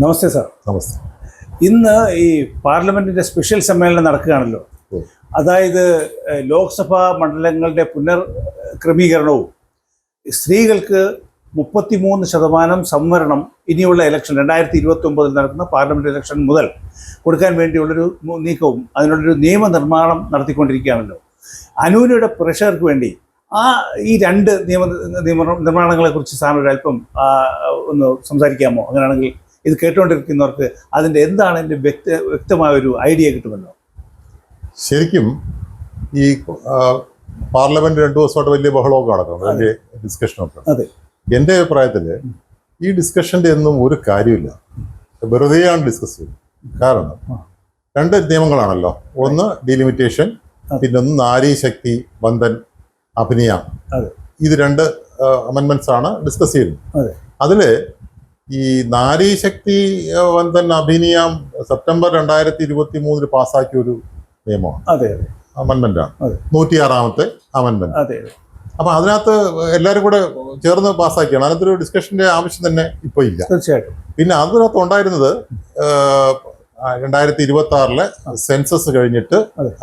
നമസ്തേ sir. നമസ്തേ. ഇന്ന് ഈ പാർലമെന്റിന്റെ സ്പെഷ്യൽ സമ്മേളനം നടക്കുകയാണല്ലോ. അതായത് ലോക്സഭാ മണ്ഡലങ്ങളുടെ പുനർക്രമീകരണവും സ്ത്രീകൾക്ക് 33% സംവരണം ഇനിയുള്ള ഇലക്ഷൻ 2029 നടക്കുന്ന പാർലമെന്റ് ഇലക്ഷൻ മുതൽ കൊടുക്കാൻ വേണ്ടിയുള്ളൊരു നീക്കവും അതിനുള്ളൊരു നിയമനിർമ്മാണം നടത്തിക്കൊണ്ടിരിക്കുകയാണല്ലോ. അനൂനയുടെ പ്രഷർക്ക് വേണ്ടി ഈ രണ്ട് നിർമ്മാണങ്ങളെ കുറിച്ച് സാറിന് ഒരു അല്പം ഒന്ന് സംസാരിക്കാമോ? അങ്ങനെയാണെങ്കിൽ ഇത് കേട്ടുകൊണ്ടിരിക്കുന്നവർക്ക് അതിൻ്റെ എന്താണ് എൻ്റെ വ്യക്തമായ ഒരു ഐഡിയ കിട്ടുമല്ലോ. ശരിക്കും ഈ പാർലമെന്റ് 2 ദിവസമായിട്ട് വലിയ ബഹളമൊക്കെ നടക്കുന്നു, വലിയ ഡിസ്കഷനൊക്കെ. അതെ, എൻ്റെ അഭിപ്രായത്തിൽ ഈ ഡിസ്കഷൻ്റെ ഒന്നും ഒരു കാര്യമില്ല, വെറുതെയാണ് ഡിസ്കസ് ചെയ്യുന്നത്. കാരണം 2 നിയമങ്ങളാണല്ലോ, ഒന്ന് ഡീലിമിറ്റേഷൻ, പിന്നെ ഒന്ന് നാരി ശക്തി വന്ദൻ അഭിനിയം. ഇത് 2 അമെൻമെന്റ്സ് ആണ് ഡിസ്കസ് ചെയ്യുന്നത്. അതില് ഈ നാരി ശക്തി വന്ദൻ അഭിനിയം സെപ്റ്റംബർ 2023 പാസ്സാക്കിയ ഒരു നിയമമാണ്, അമെൻമെന്റാണ്, 106ാമത്തെ അമെൻമെന്റ്. അപ്പൊ അതിനകത്ത് എല്ലാവരും കൂടെ ചേർന്ന് പാസ്സാക്കിയാണ്. അതിനകത്തൊരു ഡിസ്കഷന്റെ ആവശ്യം തന്നെ ഇപ്പൊ ഇല്ല. തീർച്ചയായിട്ടും. പിന്നെ അതിനകത്ത് ഉണ്ടായിരുന്നത് 2026 സെൻസസ് കഴിഞ്ഞിട്ട്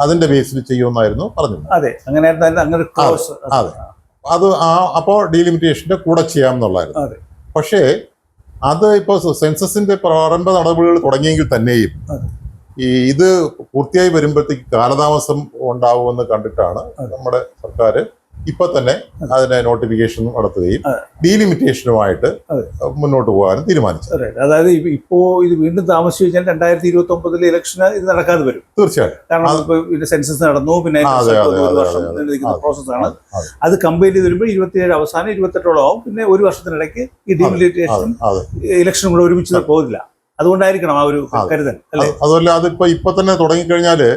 അതിന്റെ ബേസിൽ ചെയ്യുമെന്നായിരുന്നു പറഞ്ഞത്. അതെ, അത് അപ്പോൾ ഡീലിമിറ്റേഷന്റെ കൂടെ ചെയ്യാമെന്നുള്ളായിരുന്നു. പക്ഷേ അത് ഇപ്പോൾ സെൻസസിന്റെ പ്രാരംഭ നടപടികൾ തുടങ്ങിയെങ്കിൽ തന്നെയും ഇത് പൂർത്തിയായി വരുമ്പോഴത്തേക്ക് കാലതാമസം ഉണ്ടാവുമെന്ന് കണ്ടിട്ടാണ് നമ്മുടെ സർക്കാർ ഇപ്പൊ തന്നെ അതിനെ നോട്ടിഫിക്കേഷൻ നടത്തുകയും ഡീലിമിറ്റേഷനുമായിട്ട് മുന്നോട്ട് പോകാനും തീരുമാനിച്ചത്. അതായത് ഇപ്പോ ഇത് വീണ്ടും താമസിച്ചു കഴിഞ്ഞാൽ 2029 ഇലക്ഷന് ഇത് നടക്കാതെ വരും. തീർച്ചയായും. കാരണം സെൻസസ് നടന്നു, പിന്നെ പ്രോസസ്സാണ്. അത് കമ്പയർ ചെയ്ത് വരുമ്പോൾ 27 അവസാനം 28ഓളം ആവും. പിന്നെ ഒരു വർഷത്തിനിടയ്ക്ക് ഈ ഡീലിമിറ്റേഷൻ ഇലക്ഷനും കൂടെ ഒരുമിച്ച് പോകില്ല. അതുകൊണ്ടായിരിക്കണം ആ ഒരു കരുതൽ. അതുമല്ല, അതിപ്പോ ഇപ്പൊ തന്നെ തുടങ്ങിക്കഴിഞ്ഞാല്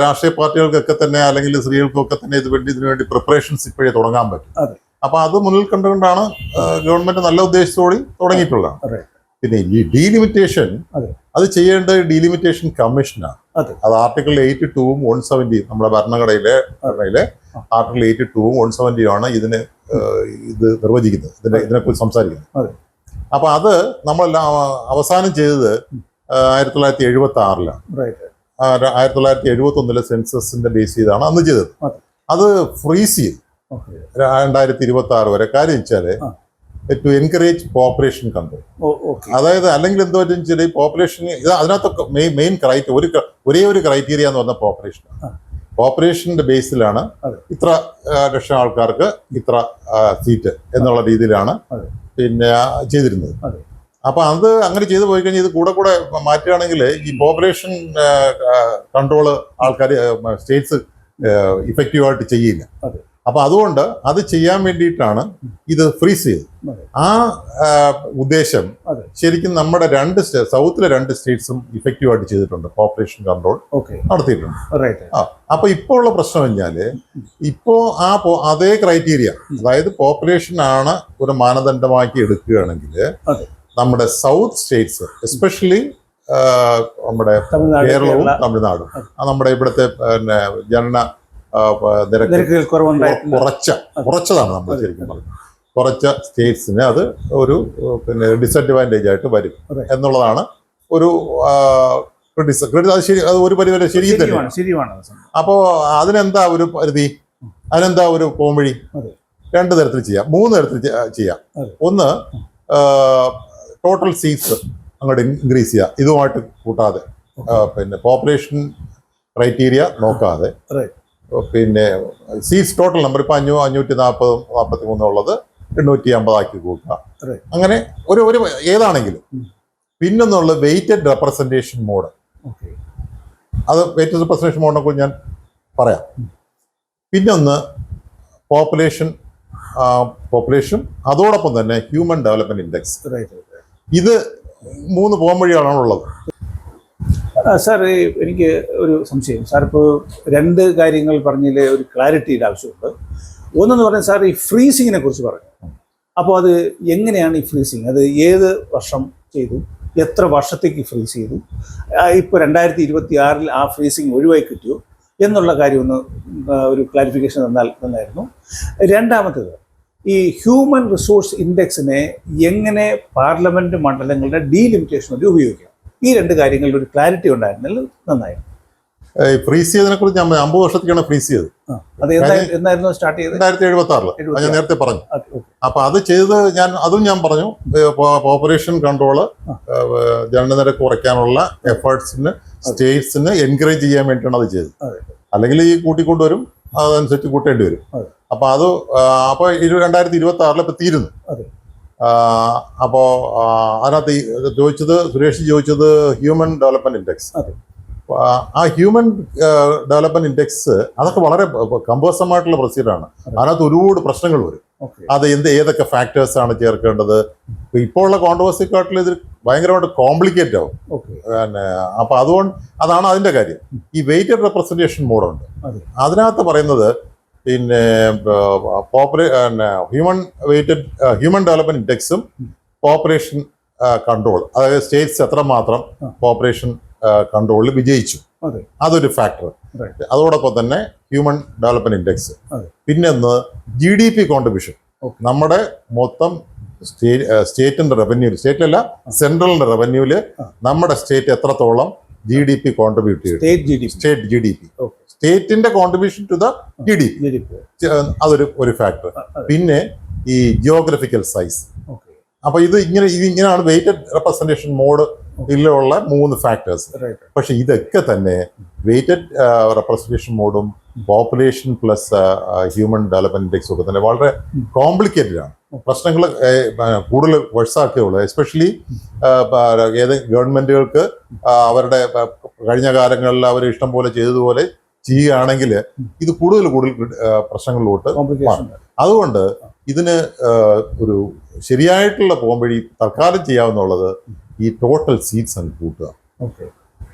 രാഷ്ട്രീയ പാർട്ടികൾക്കൊക്കെ തന്നെ അല്ലെങ്കിൽ സ്ത്രീകൾക്കൊക്കെ തന്നെ ഇതിനു വേണ്ടി പ്രിപ്പറേഷൻസ് ഇപ്പോഴേ തുടങ്ങാൻ പറ്റും. അപ്പൊ അത് മുന്നിൽ കണ്ടുകൊണ്ടാണ് ഗവൺമെന്റ് നല്ല ഉദ്ദേശത്തോടെ തുടങ്ങിയിട്ടുള്ളത്. പിന്നെ ഈ ഡീലിമിറ്റേഷൻ അത് ചെയ്യേണ്ട ഡീലിമിറ്റേഷൻ കമ്മീഷനാണ്. അത് ആർട്ടിക്കിൾ 82-ഉം 170 നമ്മുടെ ഭരണഘടനയിലെ ആർട്ടിക്കിൾ 82-ഉം 170 ആണ് ഇത് നിർവചിക്കുന്നത്, ഇതിനെക്കുറിച്ച് സംസാരിക്കുന്നത്. അപ്പൊ അത് നമ്മളെല്ലാം അവസാനം ചെയ്തത് 1976 1971 സെൻസസിന്റെ ബേസ് ചെയ്താണ് അന്ന് ചെയ്തത്. അത് ഫ്രീസ് ചെയ്തു 2026 വരെ. കാര്യം വെച്ചാല് ടു എൻകറേജ് പോപ്പുലേഷൻ കൺട്രോൾ. അതായത് അല്ലെങ്കിൽ എന്താ വെച്ചാൽ പോപ്പുലേഷൻ അതിനകത്തൊക്കെ മെയിൻ ഒരേ ഒരു ക്രൈറ്റീരിയ എന്ന് പറഞ്ഞ പോപ്പുലേഷന്റെ ബേസിലാണ് ഇത്ര ലക്ഷം ആൾക്കാർക്ക് ഇത്ര സീറ്റ് എന്നുള്ള രീതിയിലാണ് പിന്നെ ചെയ്തിരുന്നത്. അപ്പൊ അത് അങ്ങനെ ചെയ്തു പോയി കഴിഞ്ഞാൽ ഇത് കൂടെ മാറ്റുകയാണെങ്കിൽ ഈ പോപ്പുലേഷൻ കൺട്രോള് ആൾക്കാർ സ്റ്റേറ്റ്സ് ഇഫക്റ്റീവായിട്ട് ചെയ്യില്ല. അപ്പൊ അതുകൊണ്ട് അത് ചെയ്യാൻ വേണ്ടിയിട്ടാണ് ഇത് ഫ്രീസ് ചെയ്തത്. ആ ഉദ്ദേശം ശരിക്കും നമ്മുടെ സൗത്തിലെ 2 സ്റ്റേറ്റ്സും ഇഫക്റ്റീവായിട്ട് ചെയ്തിട്ടുണ്ട്, പോപ്പുലേഷൻ കൺട്രോൾ നടത്തിയിട്ടുണ്ട്. അപ്പൊ ഇപ്പോ ഉള്ള പ്രശ്നം കഴിഞ്ഞാല് ഇപ്പോ അതേ ക്രൈറ്റീരിയ, അതായത് പോപ്പുലേഷൻ ആണ് ഒരു മാനദണ്ഡമാക്കി എടുക്കുകയാണെങ്കിൽ നമ്മുടെ സൗത്ത് സ്റ്റേറ്റ്സ്, എസ്പെഷ്യലി നമ്മുടെ കേരളവും തമിഴ്നാടും, നമ്മുടെ ഇവിടുത്തെ പിന്നെ ജനന നിരക്ക് കുറച്ചതാണ് നമ്മൾ ശരിക്കും പറഞ്ഞത്. കുറച്ച സ്റ്റേറ്റ്സിന് അത് ഒരു പിന്നെ ഡിസഡ്വാൻറ്റേജ് ആയിട്ട് വരും എന്നുള്ളതാണ് ഒരു അത് ഒരു പരിധി ശരി തന്നെയാണ്. അപ്പോ അതിനെന്താ ഒരു പരിധി, അതിനെന്താ ഒരു പോംവഴി? 2 തരത്തിൽ ചെയ്യാം, 3 തരത്തിൽ ചെയ്യാം. ഒന്ന്, ടോട്ടൽ സീറ്റ്സ് അങ്ങോട്ട് ഇൻക്രീസ് ചെയ്യുക, ഇതുമായിട്ട് കൂട്ടാതെ, പിന്നെ പോപ്പുലേഷൻ ക്രൈറ്റീരിയ നോക്കാതെ. പിന്നെ സീറ്റ്സ് ടോട്ടൽ നമ്പർ ഇപ്പൊ 540-43 ഉള്ളത് 850 ആക്കി കൂട്ടുക. അങ്ങനെ ഒരു ഏതാണെങ്കിലും. പിന്നൊന്നുള്ള വെയ്റ്റഡ് റെപ്രസെന്റേഷൻ മോഡ്. അത് വെയ്റ്റഡ് റെപ്രസെന്റേഷൻ മോഡിനെ കുറിച്ച് ഞാൻ പറയാം. പിന്നൊന്ന് പോപ്പുലേഷൻ അതോടൊപ്പം തന്നെ ഹ്യൂമൻ ഡെവലപ്മെന്റ് ഇൻഡെക്സ്. ഇത് 3 പോംവഴികളാണുള്ളത്. സാർ, എനിക്ക് ഒരു സംശയം. സാർ ഇപ്പോൾ 2 കാര്യങ്ങൾ പറഞ്ഞതിൽ ഒരു ക്ലാരിറ്റിയുടെ ആവശ്യമുണ്ട്. ഒന്നെന്ന് പറഞ്ഞാൽ സാർ ഈ ഫ്രീസിങ്ങിനെ കുറിച്ച് പറഞ്ഞു. അപ്പോൾ അത് എങ്ങനെയാണ് ഈ ഫ്രീസിങ്? അത് ഏത് വർഷം ചെയ്തു, എത്ര വർഷത്തേക്ക് ഫ്രീസ് ചെയ്തു, ഇപ്പോൾ 2026 ആ ഫ്രീസിങ് ഒഴിവായി കിട്ടിയോ എന്നുള്ള കാര്യം ഒന്ന് ഒരു ക്ലാരിഫിക്കേഷൻ തന്നാൽ നന്നായിരുന്നു. രണ്ടാമത്തേത്, ഈ ഹ്യൂമൻ റിസോഴ്സ് ഇൻഡെക്സിനെ എങ്ങനെ പാർലമെന്റ് മണ്ഡലങ്ങളുടെ ഡീലിമിറ്റേഷൻ വഴി ഉപയോഗിക്കാം, ഈ രണ്ട് കാര്യങ്ങളിൽ ഒരു ക്ലാരിറ്റി ഉണ്ടായിരുന്നെങ്കിൽ നന്നായിരുന്നു. ഫ്രീസ് ചെയ്തതിനെ കുറിച്ച് ഞാൻ 50 വർഷത്തേക്കാണ് ഫ്രീസ് ചെയ്തത്. അത് എന്നായിരുന്നു സ്റ്റാർട്ട് ചെയ്തത്? 2076 ഞാൻ നേരത്തെ പറഞ്ഞു. അപ്പൊ അത് ചെയ്ത് ഞാൻ പറഞ്ഞു, പോപ്പുലേഷൻ കൺട്രോള്, ജനനനിരക്ക് കുറയ്ക്കാനുള്ള എഫേർട്സിന് സ്റ്റേറ്റ്സിന് എൻകറേജ് ചെയ്യാൻ വേണ്ടിയാണ് അത് ചെയ്തത്. അല്ലെങ്കിൽ ഈ കൂട്ടിക്കൊണ്ടുവരും, അതനുസരിച്ച് കൂട്ടേണ്ടി വരും. അപ്പൊ അപ്പൊ 2026 ഇപ്പൊ തീരുന്നു. അപ്പോ അതിനകത്ത് സുരേഷ് ചോദിച്ചത് ഹ്യൂമൻ ഡെവലപ്മെന്റ് ഇൻഡെക്സ്. ആ ഹ്യൂമൻ ഡെവലപ്മെന്റ് ഇൻഡെക്സ് അതൊക്കെ വളരെ കമ്പോസമായിട്ടുള്ള പ്രൊസീജിയറാണ്. അതിനകത്ത് ഒരുപാട് പ്രശ്നങ്ങൾ വരും. അത് ഏതൊക്കെ ഫാക്ടേഴ്സ് ആണ് ചേർക്കേണ്ടത്. ഇപ്പോൾ ഉള്ള കോൺട്രവേഴ്സിക്കാട്ടിൽ ഇത് ഭയങ്കരമായിട്ട് കോംപ്ലിക്കേറ്റ് ആവും. അപ്പൊ അതാണ് അതിന്റെ കാര്യം. ഈ വെയ്റ്റഡ് റെപ്രസെന്റേഷൻ മോഡുണ്ട്. അതിനകത്ത് പറയുന്നത് പിന്നെ ഹ്യൂമൻ ഡെവലപ്മെന്റ് ഇൻഡെക്സും പോപ്പുലേഷൻ കൺട്രോൾ, അതായത് സ്റ്റേറ്റ്സ് എത്രമാത്രം പോപ്പുലേഷൻ കൺട്രോളിൽ വിജയിച്ചു, അതൊരു ഫാക്ടർ. അതോടൊപ്പം തന്നെ ഹ്യൂമൻ ഡെവലപ്മെന്റ് ഇൻഡെക്സ്. പിന്നെ ഒന്ന് GDP കോൺട്രിബ്യൂഷൻ. നമ്മുടെ മൊത്തം സ്റ്റേറ്റിന്റെ റവന്യൂ, സ്റ്റേറ്റിലല്ല സെൻട്രലിന്റെ റവന്യൂല് നമ്മുടെ സ്റ്റേറ്റ് എത്രത്തോളം GDP കോൺട്രിബ്യൂട്ട് ചെയ്യും, സ്റ്റേറ്റ് GDP, സ്റ്റേറ്റിന്റെ കോൺട്രിബ്യൂഷൻ ടു ദ GDP, അതൊരു ഫാക്ടർ. പിന്നെ ഈ ജിയോഗ്രഫിക്കൽ സൈസ്. അപ്പൊ ഇങ്ങനെയാണ് വെയ്റ്റഡ് റെപ്രസെന്റേഷൻ മോഡ് ഇതിലുള്ള 3 ഫാക്ടേഴ്സ്. പക്ഷെ ഇതൊക്കെ തന്നെ വെയ്റ്റഡ് റെപ്രസെന്റേഷൻ മോഡും പോപ്പുലേഷൻ പ്ലസ് ഹ്യൂമൻ ഡെവലപ്മെന്റ് ഇൻഡെക്സും ഒക്കെ തന്നെ വളരെ കോംപ്ലിക്കേറ്റഡ് ആണ്. പ്രശ്നങ്ങൾ കൂടുതൽ വർഷാക്കുകയുള്ളൂ. എസ്പെഷ്യലി ഗവൺമെന്റുകൾക്ക് അവരുടെ കഴിഞ്ഞ കാലങ്ങളിൽ അവർ ഇഷ്ടം പോലെ ചെയ്തതുപോലെ ചെയ്യുകയാണെങ്കിൽ ഇത് കൂടുതൽ പ്രശ്നങ്ങളിലോട്ട്. അതുകൊണ്ട് ഇതിന് ഒരു ശരിയായിട്ടുള്ള പോംവഴി തൽക്കാലം ചെയ്യാവുന്നുള്ളത് ഈ ടോട്ടൽ സീറ്റ്സ് അങ്ങ് കൂട്ടുക.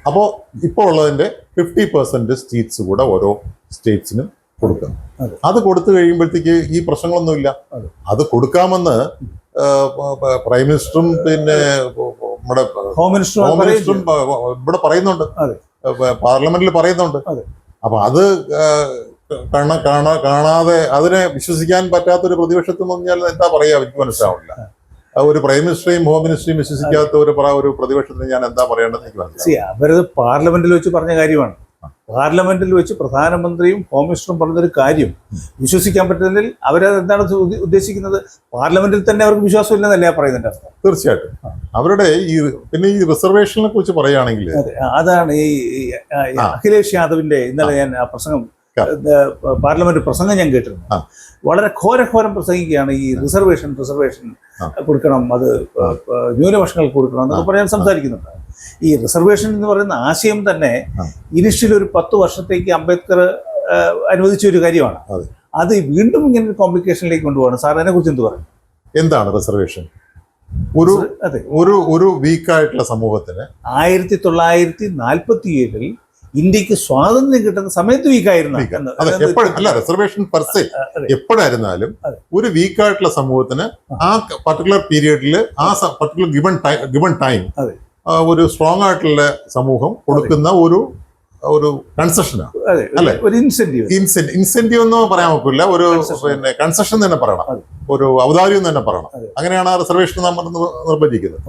അപ്പോൾ ഇപ്പോൾ ഉള്ളതിന്റെ 50% സീറ്റ്സ് കൂടെ ഓരോ സ്റ്റേറ്റ്സിനും കൊടുക്കുക. അത് കൊടുത്തു കഴിയുമ്പോഴത്തേക്ക് ഈ പ്രശ്നങ്ങളൊന്നുമില്ല. അത് കൊടുക്കാമെന്ന് പ്രൈം മിനിസ്റ്ററും പിന്നെ നമ്മുടെ ഹോം മിനിസ്റ്ററും ഇവിടെ പറയുന്നുണ്ട്, പാർലമെന്റിൽ പറയുന്നുണ്ട്. അപ്പൊ അത് കാണാതെ അതിനെ വിശ്വസിക്കാൻ പറ്റാത്തൊരു പ്രതിപക്ഷത്തെന്ന് പറഞ്ഞാൽ എന്താ പറയാ, എനിക്ക് മനസ്സിലാവില്ല. ഒരു പ്രൈം മിനിസ്റ്ററെയും ഹോം മിനിസ്റ്ററെയും വിശ്വസിക്കാത്ത ഒരു പ്രതിപക്ഷത്തിന് ഞാൻ എന്താ പറയേണ്ടത് എനിക്ക് മനസ്സിലാവും. അവരത് പാർലമെന്റിൽ വെച്ച് പറഞ്ഞ കാര്യമാണ്. പാർലമെന്റിൽ വെച്ച് പ്രധാനമന്ത്രിയും ഹോം മിനിസ്റ്ററും പറഞ്ഞൊരു കാര്യം വിശ്വസിക്കാൻ പറ്റുന്നതിൽ അവരത് എന്താണ് ഉദ്ദേശിക്കുന്നത്? പാർലമെന്റിൽ തന്നെ അവർക്ക് വിശ്വാസം ഇല്ലെന്നല്ലേ പറയുന്നുണ്ട് അർത്ഥം. തീർച്ചയായിട്ടും. അവരുടെ പിന്നെ ഈ റിസർവേഷനെ കുറിച്ച് പറയുകയാണെങ്കിൽ അതാണ് ഈ അഖിലേഷ് യാദവിന്റെ ഇന്നലെ ഞാൻ ആ പ്രസംഗം, പാർലമെന്റ് പ്രസംഗം ഞാൻ കേട്ടിരുന്നു. വളരെ ഘോരഘോരം പ്രസംഗിക്കുകയാണ്. ഈ റിസർവേഷൻ കൊടുക്കണം, അത് ന്യൂനപക്ഷങ്ങൾക്ക് കൊടുക്കണം എന്നൊക്കെ പറയാൻ സംസാരിക്കുന്നുണ്ട്. ഈ റിസർവേഷൻ എന്ന് പറയുന്ന ആശയം തന്നെ ഇനിഷ്യൽ ഒരു 10 വർഷത്തേക്ക് അംബേദ്കർ അനുവദിച്ച ഒരു കാര്യമാണ്. അത് വീണ്ടും ഇങ്ങനെ ഒരു കോംപ്ലിക്കേഷനിലേക്ക് കൊണ്ടുപോകണം. സാർ അതിനെ കുറിച്ച് എന്ത് പറയും? എന്താണ് റിസർവേഷൻ? ഒരു വീക്കായിട്ടുള്ള സമൂഹത്തിന് 1947 ഇന്ത്യക്ക് സ്വാതന്ത്ര്യം കിട്ടുന്ന സമയത്ത് വീക്കായിരുന്നു. അല്ല, റിസർവേഷൻ പെർസെ എപ്പോഴായിരുന്നാലും ഒരു വീക്കായിട്ടുള്ള സമൂഹത്തിന് ആ പർട്ടിക്കുലർ പീരിയഡിൽ ആ പർട്ടിക്കുലർ ഗിവൺ ടൈം ഒരു സ്ട്രോങ് ആയിട്ടുള്ള സമൂഹം കൊടുക്കുന്ന ഒരു കൺസെഷനാണ്, അല്ലെ? ഒരു ഇൻസെന്റീവ് എന്ന് പറയാൻ പറ്റില്ല, ഒരു പിന്നെ കൺസെഷൻ തന്നെ പറയണം, ഒരു ഔദാര്യം തന്നെ പറയണം. അങ്ങനെയാണ് ആ റിസർവേഷൻ നമ്മൾ നിർവചിക്കുന്നത്.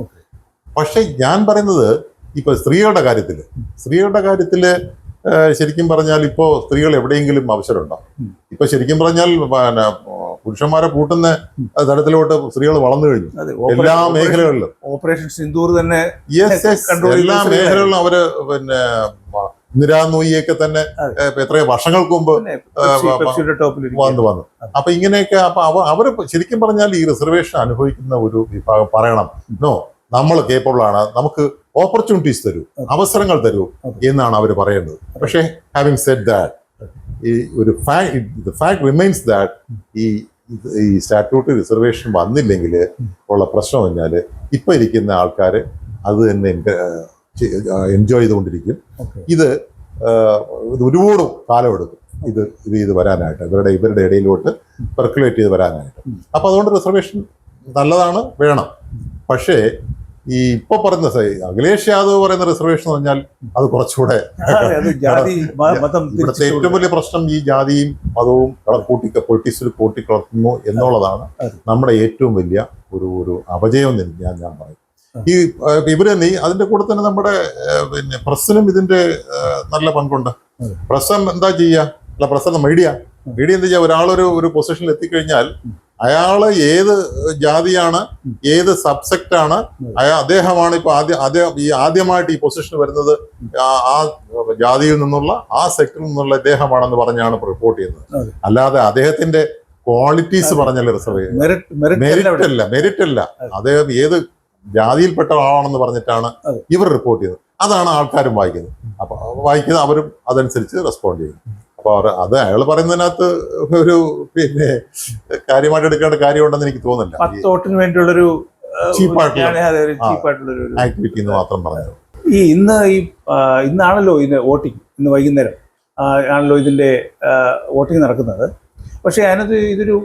പക്ഷെ ഞാൻ പറയുന്നത് ഇപ്പൊ സ്ത്രീകളുടെ കാര്യത്തില് ശരിക്കും പറഞ്ഞാൽ ഇപ്പോ സ്ത്രീകൾ എവിടെയെങ്കിലും അവസരമുണ്ടോ? ഇപ്പൊ ശരിക്കും പറഞ്ഞാൽ പിന്നെ പുരുഷന്മാരെ പൂട്ടുന്ന തരത്തിലോട്ട് സ്ത്രീകൾ വളർന്നു കഴിഞ്ഞു എല്ലാ മേഖലകളിലും. ഓപ്പറേഷൻ സിന്ദൂർ തന്നെ എല്ലാ മേഖലകളിലും അവര് പിന്നെ നിരാനൂയിയൊക്കെ തന്നെ എത്രയോ വർഷങ്ങൾക്ക് മുമ്പ് വന്നു. അപ്പൊ ഇങ്ങനെയൊക്കെ അവര് ശരിക്കും പറഞ്ഞാൽ ഈ റിസർവേഷൻ അനുഭവിക്കുന്ന ഒരു വിഭാഗം പറയണം, നമ്മൾ കേപ്പബിൾ ആണ്, നമുക്ക് ഓപ്പർച്യൂണിറ്റീസ് തരൂ, അവസരങ്ങൾ തരൂ എന്നാണ് അവർ പറയേണ്ടത്. പക്ഷേ ഹാവിങ് സെഡ് ദാറ്റ്, ഒരു ഫാക്ട് റിമൈൻസ് ദാറ്റ് ഈ സ്റ്റാറ്റ്യൂട്ടറി റിസർവേഷൻ വന്നില്ലെങ്കിൽ ഉള്ള പ്രശ്നം പറഞ്ഞാൽ ഇപ്പൊ ഇരിക്കുന്ന ആൾക്കാർ അത് തന്നെ എൻജോയ് ചെയ്തുകൊണ്ടിരിക്കും. ഇത് ഒരുപാട് കാലമെടുക്കും ഇത് വരാനായിട്ട്, ഇവരുടെ ഇടയിലോട്ട് പെർക്കുലേറ്റ് ചെയ്ത് വരാനായിട്ട്. അപ്പൊ അതുകൊണ്ട് റിസർവേഷൻ നല്ലതാണ്, വേണം. പക്ഷേ ഈ ഇപ്പൊ പറയുന്ന അഖിലേഷ് യാദവ് പറയുന്ന റിസർവേഷൻ എന്ന് പറഞ്ഞാൽ അത് കുറച്ചുകൂടെ അത് ജാതി മതം ഇവിടുത്തെ ഏറ്റവും വലിയ പ്രശ്നം ഈ ജാതിയും മതവും പൊളിറ്റിക്സിൽ കൂട്ടിക്കളർത്തുന്നു എന്നുള്ളതാണ് നമ്മുടെ ഏറ്റവും വലിയ ഒരു അപജയം എന്ന് ഞാൻ പറയും. ഈ ഇവര് തന്നെ അതിന്റെ കൂടെ തന്നെ നമ്മുടെ പിന്നെ പ്രസ്സിനും ഇതിന്റെ നല്ല പങ്കുണ്ട്. പ്രസ് എന്താ ചെയ്യുക? അല്ല, പ്രസ് മീഡിയ എന്താ ചെയ്യുക? ഒരാളൊരു പൊസിഷനിൽ എത്തിക്കഴിഞ്ഞാൽ അയാള് ഏത് ജാതിയാണ്, ഏത് സബ്സെക്ട് ആണ്, അദ്ദേഹമാണ് ഇപ്പൊ ആദ്യമായിട്ട് ഈ പൊസിഷൻ വരുന്നത്, ആ ജാതിയിൽ നിന്നുള്ള ആ സെക്ടറിൽ നിന്നുള്ള അദ്ദേഹമാണെന്ന് പറഞ്ഞാണ് റിപ്പോർട്ട് ചെയ്യുന്നത്. അല്ലാതെ അദ്ദേഹത്തിന്റെ ക്വാളിറ്റീസ് പറഞ്ഞല്ല റിസർവ്, മെറിറ്റ് അല്ല, അദ്ദേഹം ഏത് ജാതിയിൽപ്പെട്ട ആളാണെന്ന് പറഞ്ഞിട്ടാണ് ഇവർ റിപ്പോർട്ട് ചെയ്തത്. അതാണ് ആൾക്കാരും വായിക്കുന്നത്. അപ്പൊ വായിക്കുന്നത് അവരും അതനുസരിച്ച് റെസ്പോണ്ട് ചെയ്യും. അപ്പൊ അത് അയാൾ പറയുന്നതിനകത്ത് ഒരു പിന്നെ കാര്യമായിട്ട് എടുക്കേണ്ട കാര്യമുണ്ടെന്ന് എനിക്ക് തോന്നുന്നില്ല. 10 വോട്ടിന് വേണ്ടിയുള്ളൊരു ആക്ടിവിറ്റി എന്ന് മാത്രം പറഞ്ഞത്. ഇന്നാണല്ലോ ഇതിന്റെ വോട്ടിംഗ്, ഇന്ന് വൈകുന്നേരം ആണല്ലോ ഇതിന്റെ വോട്ടിംഗ് നടക്കുന്നത്. പക്ഷേ അതിനകത്ത് ഇതൊരു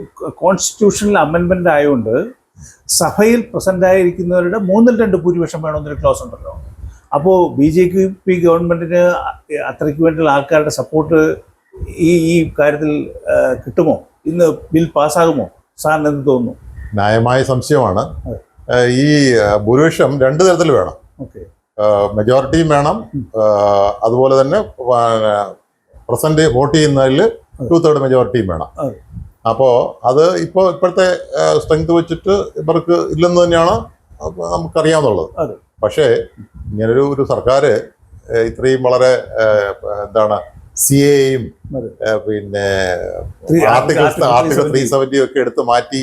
കോൺസ്റ്റിറ്റ്യൂഷണൽ അമെൻമെന്റ് ആയതുകൊണ്ട് സഭയിൽ പ്രസന്റ് ആയിരിക്കുന്നവരുടെ 2/3 ഭൂരിപക്ഷം വേണമെന്നൊരു ക്ലോസ് ഉണ്ടല്ലോ. അപ്പോൾ BJP ഗവൺമെന്റിന് അത്രയ്ക്ക് വേണ്ടിയുള്ള ആൾക്കാരുടെ സപ്പോർട്ട് ഈ കാര്യത്തിൽ കിട്ടുമോ? ഇന്ന് ബിൽ പാസ്സാകുമോ? സാറിന് എന്ത് തോന്നുന്നു? ന്യായമായ സംശയമാണ്. ഈ ഭൂരിപക്ഷം 2 തരത്തിൽ വേണം. മെജോറിറ്റിയും വേണം, അതുപോലെ തന്നെ പ്രസന്റ് വോട്ട് ചെയ്യുന്നതിൽ 2/3 മെജോറിറ്റിയും വേണം. അപ്പോൾ അത് ഇപ്പോഴത്തെ സ്ട്രെങ്ത് വെച്ചിട്ട് ഇവർക്ക് ഇല്ലെന്ന് തന്നെയാണ് നമുക്കറിയാവുന്നുള്ളത്. പക്ഷേ ഇങ്ങനൊരു സർക്കാർ ഇത്രയും വളരെ എന്താണ് CAയും പിന്നെ ആർട്ടിക്കിൾ 370 ഒക്കെ എടുത്ത് മാറ്റി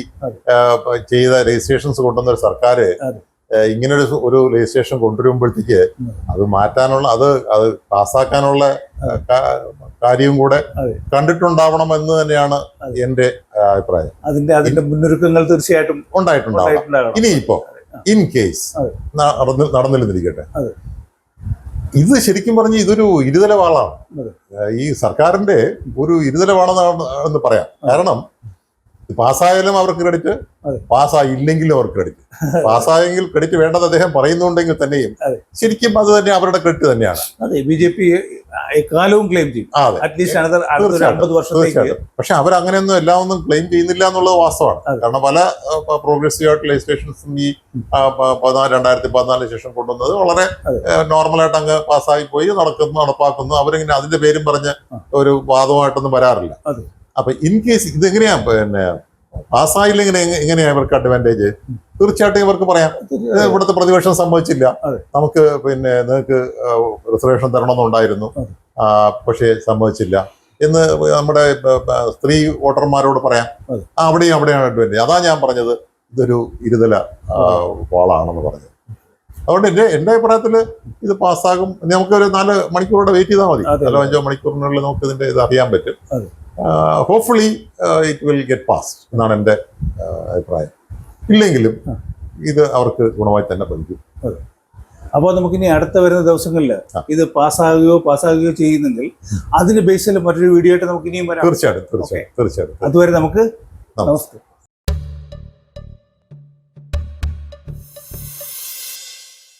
ചെയ്ത രജിസ്ട്രേഷൻസ് കൊണ്ടുവന്ന ഒരു സർക്കാർ ഇങ്ങനൊരു രജിസ്ട്രേഷൻ കൊണ്ടുവരുമ്പോഴത്തേക്ക് അത് മാറ്റാനുള്ള അത് പാസ്സാക്കാനുള്ള കാര്യവും കൂടെ കണ്ടിട്ടുണ്ടാവണം എന്ന് തന്നെയാണ് എന്റെ അഭിപ്രായം. അതിന്റെ മുന്നൊരുക്കങ്ങൾ തീർച്ചയായിട്ടും ഉണ്ടായിട്ടുണ്ടാവണം. ഇനിയിപ്പോ ഇൻ കേസ് നടന്നില്ലെന്നിരിക്കട്ടെ, ഇത് ശരിക്കും പറഞ്ഞ് ഇതൊരു ഇരുതല വാളാണ്. ഈ സർക്കാരിന്റെ ഒരു ഇരുതല വാളെന്ന് പറയാം. കാരണം പാസ്സായാലും അവർക്ക് ക്രെഡിറ്റ്, പാസ്സായില്ലെങ്കിലും അവർക്ക് ക്രെഡിറ്റ്. പാസ്സായെങ്കിൽ ക്രെഡിറ്റ് വേണ്ടത് അദ്ദേഹം പറയുന്നുണ്ടെങ്കിൽ തന്നെയും ശരിക്കും അത് തന്നെ അവരുടെ ക്രെഡിറ്റ് തന്നെയാണ്. BJP എക്കാലവും ക്ലെയിം ചെയ്യും. പക്ഷെ അവരങ്ങനെയൊന്നും എല്ലാം ഒന്നും ക്ലെയിം ചെയ്യുന്നില്ല എന്നുള്ളത് വാസ്തവമാണ്. കാരണം പല പ്രോഗ്രസീവ് ആയിട്ട് ലെജിസ്ലേഷൻസും ഈ 2014 ശേഷം കൊണ്ടുവന്നത് വളരെ നോർമലായിട്ട് അങ്ങ് പാസ്സായി പോയി നടപ്പാക്കുന്നു. അവരിങ്ങനെ അതിന്റെ പേരും പറഞ്ഞ് ഒരു വാദമായിട്ടൊന്നും വരാറില്ല. അപ്പൊ ഇൻ കേസ് ഇതെങ്ങനെയാ പിന്നെ പാസ്സായില്ല, എങ്ങനെയാ ഇവർക്ക് അഡ്വാൻറ്റേജ്? തീർച്ചയായിട്ടും ഇവർക്ക് പറയാം, ഇവിടുത്തെ പ്രതിപക്ഷം സമ്മതിച്ചില്ല, നമുക്ക് പിന്നെ നിങ്ങൾക്ക് റിസർവേഷൻ തരണമെന്നുണ്ടായിരുന്നു, പക്ഷേ സമ്മതിച്ചില്ല എന്ന് നമ്മുടെ സ്ത്രീ വോട്ടർമാരോട് പറയാം. അവിടെയാണ് അഡ്വാൻറ്റേജ്. അതാ ഞാൻ പറഞ്ഞത് ഇതൊരു ഇരുതല വാളാണെന്ന് പറഞ്ഞത്. അതുകൊണ്ട് എന്റെ അഭിപ്രായത്തിൽ ഇത് പാസ്സാകും. നമുക്കൊരു 4 മണിക്കൂറോടെ വെയിറ്റ് ചെയ്താൽ മതി. 4-5 മണിക്കൂറിനുള്ളിൽ നമുക്ക് ഇതിന്റെ ഇത് അറിയാൻ പറ്റും. Hopefully it will get passed എന്നാണ് എൻ്റെ അഭിപ്രായം. ഇല്ലെങ്കിലും ഇത് അവർക്ക് ഗുണമായി തന്നെ ഭവിക്കും. അപ്പോൾ നമുക്കിനി അടുത്ത വരുന്ന ദിവസങ്ങളിൽ ഇത് പാസ്സാകുകയോ ചെയ്യുന്നെങ്കിൽ അതിന് ബേസിൽ മറ്റൊരു വീഡിയോ ആയിട്ട് നമുക്ക് ഇനിയും വരാം. തീർച്ചയായിട്ടും. അതുവരെ നമുക്ക് നമസ്കാരം.